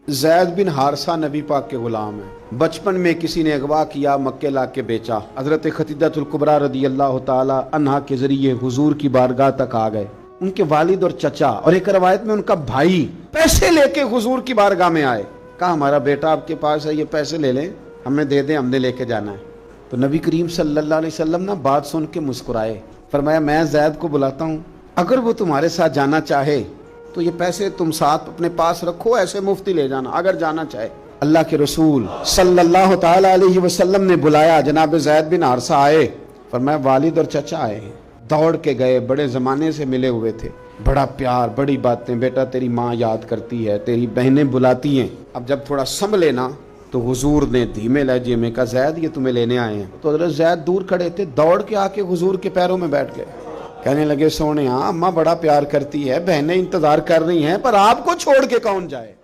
जैद बिन हारसा नबी पाक के गुलाम है। बचपन में किसी ने अगवा किया, मक्के ला के बेचा। हजरत खदीजतुल कुबरा रदी अल्लाह ताला अन्हा के जरिए हुजूर की बारगाह तक आ गए। उनके वालिद और चचा और एक रवायत में उनका भाई पैसे लेके हुजूर की बारगाह में आए। कहा हमारा बेटा आपके पास है, ये पैसे ले लें, हमें दे दें, हमने लेके जाना है। तो नबी करीम सल्लल्लाहु अलैहि वसल्लम ना बात सुन के मुस्कुराए। फरमाया मैं जैद को बुलाता हूँ, अगर वो तुम्हारे साथ जाना चाहे तो ये पैसे तुम साथ अपने पास रखो, ऐसे मुफ्ती ले जाना अगर जाना चाहे। अल्लाह के रसूल सल्लल्लाहु ताला अलैहि वसल्लम ने बुलाया, जनाब जैद बिन हारसा आए। फरमाया वालिद और चचा आए। दौड़ के गए, बड़े ज़माने से मिले हुए थे, बड़ा प्यार, बड़ी बातें, बेटा तेरी माँ याद करती है, तेरी बहनें बुलाती हैं। अब जब थोड़ा संभले ना तो हुजूर ने धीमे लहजे में कहा जैद ये तुम्हें लेने आए हैं। तो हज़रत जैद दूर खड़े थे, दौड़ के आके हुजूर के पैरों में बैठ गए। कहने लगे सोने अम्मा बड़ा प्यार करती है, बहनें इंतजार कर रही हैं, पर आपको छोड़ के कौन जाए।